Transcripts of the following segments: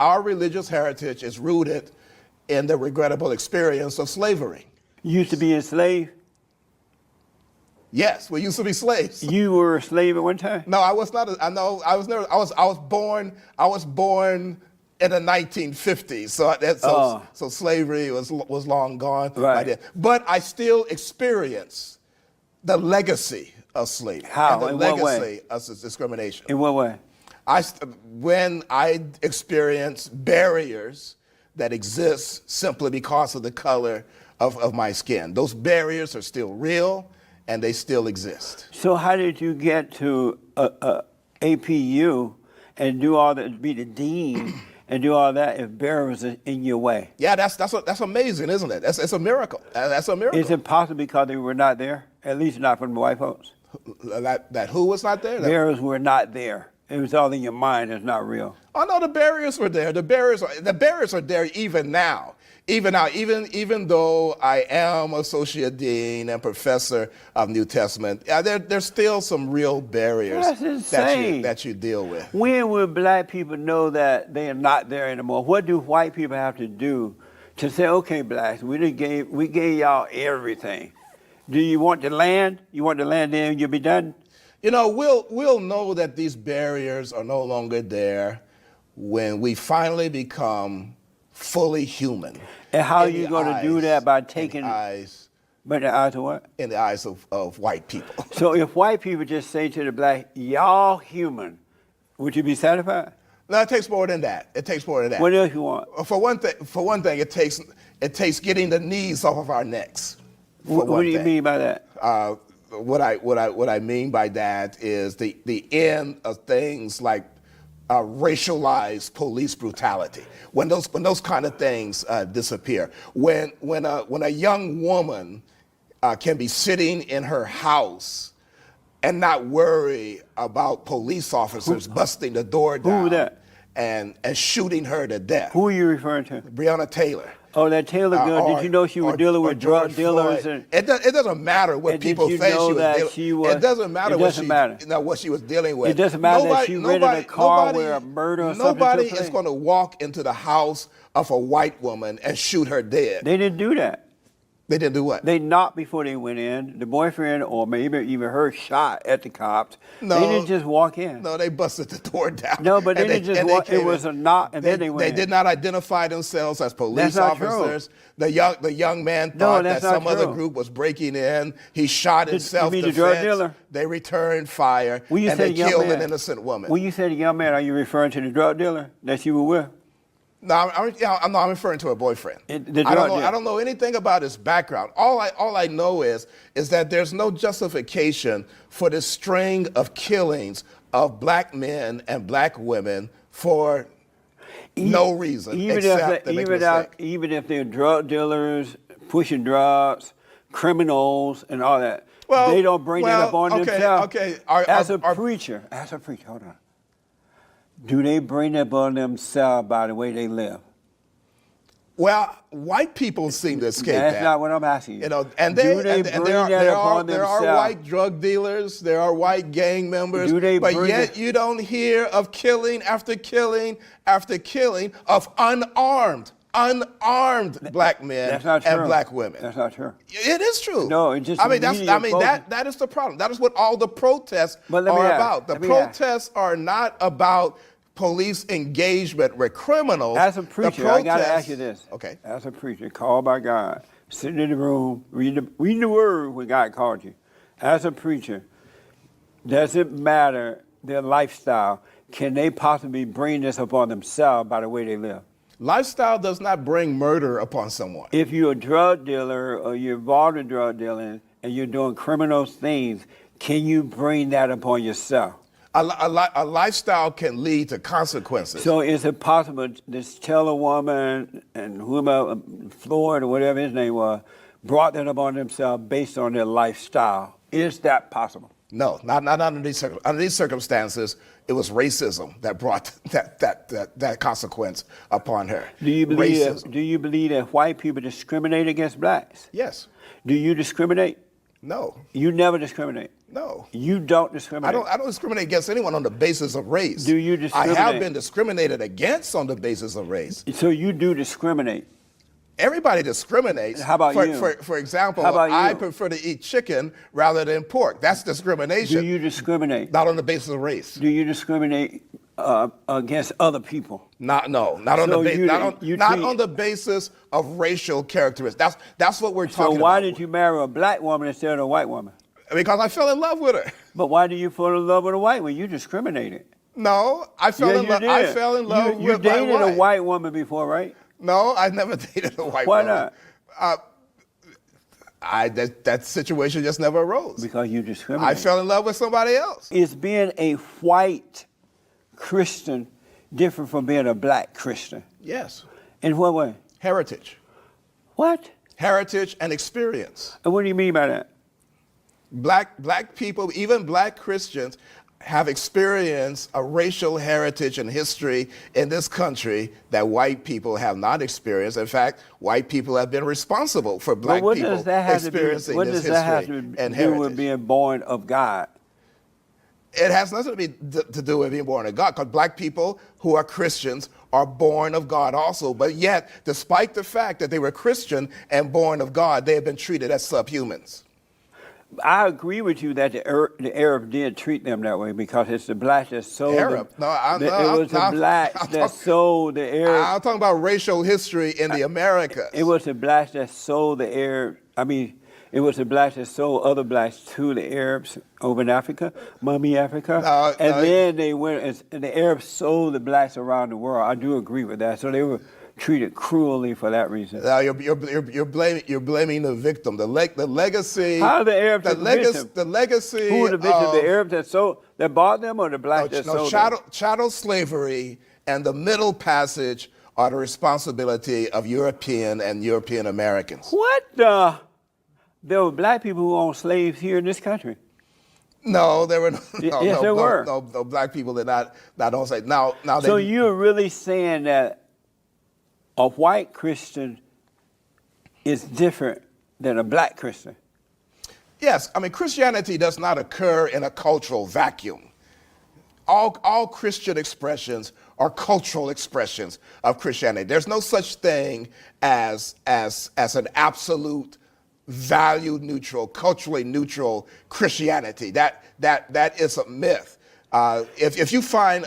our religious heritage is rooted in the regrettable experience of slavery. You used to be enslaved? Yes, we used to be slaves. You were a slave at one time? No, I was not. I know. I was never. I was born. I was born in the 1950s. So slavery was long gone by then. But I still experience the legacy of slavery. How? And the In legacy what way? of discrimination. In what way? When I experience barriers that exist simply because of the color of my skin, those barriers are still real. And they still exist. So how did you get to APU and do all that, be the dean and do all that if barriers was in your way? Yeah, that's amazing, isn't it? It's a miracle. That's a miracle. Is it possible because they were not there? At least not from the white folks. That who was not there? Barriers were not there. It was all in your mind. It's not real. Oh no, the barriers were there. The barriers are there even now. Even though I am associate dean and professor of New Testament, there's still some real barriers that you deal with. When will black people know that they are not there anymore? What do white people have to do to say, okay, blacks, we gave y'all everything. Do you want the land? You want the land, then you'll be done? You know, we'll know that these barriers are no longer there when we finally become fully human. And how are you going to do that? By taking in the eyes. But the eyes of what? In the eyes of white people. So if white people just say to the black, y'all human, would you be satisfied? No, it takes more than that. It takes more than that. What else you want? For one thing, it takes getting the knees off of our necks. What do you mean by that? What I mean by that is the end of things like racialized police brutality. When those kind of things disappear. When a young woman can be sitting in her house and not worry about police officers busting the door down. Who that? And shooting her to death. Who are you referring to? Breonna Taylor. Oh, that Taylor girl. Did you know she was dealing with drug dealers? It doesn't matter what people say she was dealing. It doesn't matter what she was dealing with. It doesn't matter that she rented a car where a murder or something took Nobody place. is going to walk into the house of a white woman and shoot her dead. They didn't do that. They didn't do what? They knocked before they went in. The boyfriend or maybe even her shot at the cops. No, they didn't just walk in. No, they busted the door down. No, but they didn't just walk. It was a knock, and then they went in. They did not identify themselves as police officers. True. The young man thought that some other group was breaking in. He shot in self-defense. You mean the drug dealer? They returned fire, and they killed an innocent woman. When you say the young man, are you referring to the drug dealer that you were with? No, I'm referring to her boyfriend. I don't know anything about his background. All I know is that there's no justification for this string of killings of black men and black women for no reason except to make a mistake. Even if they're drug dealers, pushing drugs, criminals, and all that, they don't bring that up on themselves. Okay. As a preacher, hold on. Do they bring that on themselves by the way they live? Well, white people seem to escape that. That's not what I'm asking you. You know, and there are white drug dealers, there are white gang members, but yet you don't hear of killing after killing after killing of unarmed black men and black women. That's not true. It is true. No, it just. That is the problem. That is what all the protests are about. The protests are not about police engagement with criminals. As a preacher, I got to ask you this. Okay. As a preacher, called by God, sitting in the room, reading the word when God called you. As a preacher, does it matter their lifestyle? Can they possibly bring this upon themselves by the way they live? Lifestyle does not bring murder upon someone. If you're a drug dealer or you're involved in drug dealing and you're doing criminal things, can you bring that upon yourself? A lifestyle can lead to consequences. So is it possible to tell a woman and whomever, Floyd or whatever his name was, brought that upon themselves based on their lifestyle? Is that possible? No, not under these circumstances. Under these circumstances, it was racism that brought that consequence upon her. Do you believe that white people discriminate against blacks? Yes. Do you discriminate? No. You never discriminate. No. You don't discriminate. I don't discriminate against anyone on the basis of race. Do you discriminate? I have been discriminated against on the basis of race. So you do discriminate. Everybody discriminates. How about you? For example, How about you? I prefer to eat chicken rather than pork. That's discrimination. Do you discriminate? Not on the basis of race. Do you discriminate against other people? Not on the basis of racial characteristics. That's what we're talking about. So why did you marry a black woman instead of a white woman? Because I fell in love with her. But why do you fall in love with a white woman? You discriminated. No, I fell in love. I fell in love with my wife. You dated a white woman before, right? No, I never dated a white woman. Why not? That situation just never arose. Because you discriminated. I fell in love with somebody else. Is being a white Christian different from being a black Christian? Yes. In what way? Heritage. What? Heritage and experience. And what do you mean by that? Black people, even black Christians, have experienced a racial heritage and history in this country that white people have not experienced. In fact, white people have been responsible for black people experiencing this history and heritage. What does that have to do with being born of God? It has nothing to do with being born of God, because black people who are Christians are born of God also. But yet, despite the fact that they were Christian and born of God, they have been treated as subhumans. I agree with you that the Arab did treat them that way, because it's the black that sold Arab. Them. It was the black that sold the Arab. I'm talking about racial history in the Americas. It was the black that sold the Arab. It was the blacks that sold other blacks to the Arabs over in Africa, Mummy Africa. Then they went, and the Arabs sold the blacks around the world. I do agree with that. So they were treated cruelly for that reason. You're blaming the victim. The legacy. How are the Arabs the victim? The legacy. Who were the victim? The Arabs that bought them, or the blacks that sold them? Chattel slavery and the Middle Passage are the responsibility of European and European Americans. What? There were black people who owned slaves here in this country. No, there were no black people that owned slaves. Now. So you're really saying that a white Christian is different than a black Christian? Yes, Christianity does not occur in a cultural vacuum. All Christian expressions are cultural expressions of Christianity. There's no such thing as an absolute value neutral, culturally neutral Christianity. That is a myth. If you find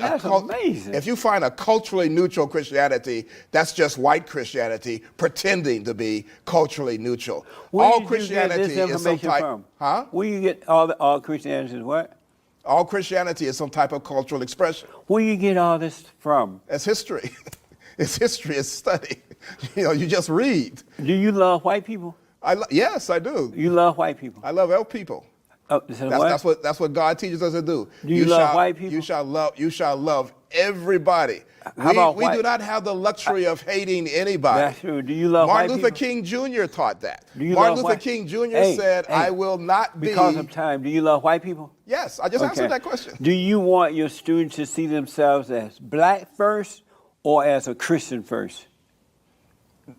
a culturally neutral Christianity, that's just white Christianity pretending to be culturally neutral. All Christianity is some type. Huh? Where you get all Christianity is what? All Christianity is some type of cultural expression. Where you get all this from? It's history. It's history. It's study. You just read. Do you love white people? Yes, I do. You love white people? I love all people. That's what God teaches us to do. Do you love white people? You shall love everybody. We do not have the luxury of hating anybody. That's true. Do you love white people? Martin Luther King Jr. taught that. Martin Luther King Jr. said, I will not be... Because of time, do you love white people? Yes, I just answered that question. Do you want your students to see themselves as black first or as a Christian first?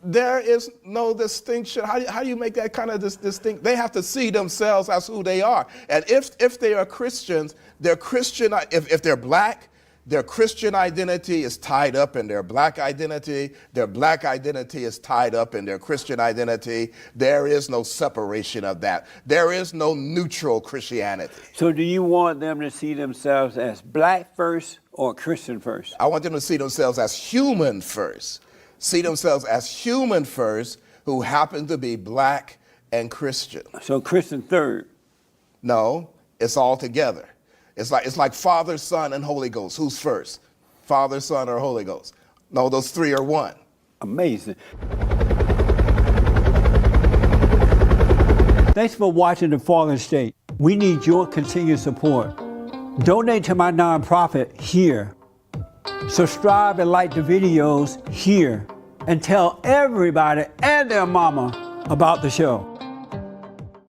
There is no distinction. How do you make that kind of distinction? They have to see themselves as who they are. And if they are Christians, if they're black, their Christian identity is tied up in their black identity. Their black identity is tied up in their Christian identity. There is no separation of that. There is no neutral Christianity. So do you want them to see themselves as black first or Christian first? I want them to see themselves as human first. See themselves as human first, who happen to be black and Christian. So Christian third? No, it's all together. It's like Father, Son, and Holy Ghost. Who's first? Father, Son, or Holy Ghost? No, those three are one. Amazing. Thanks for watching The Fallen State. We need your continued support. Donate to my nonprofit here. Subscribe and like the videos here, and tell everybody and their mama about the show.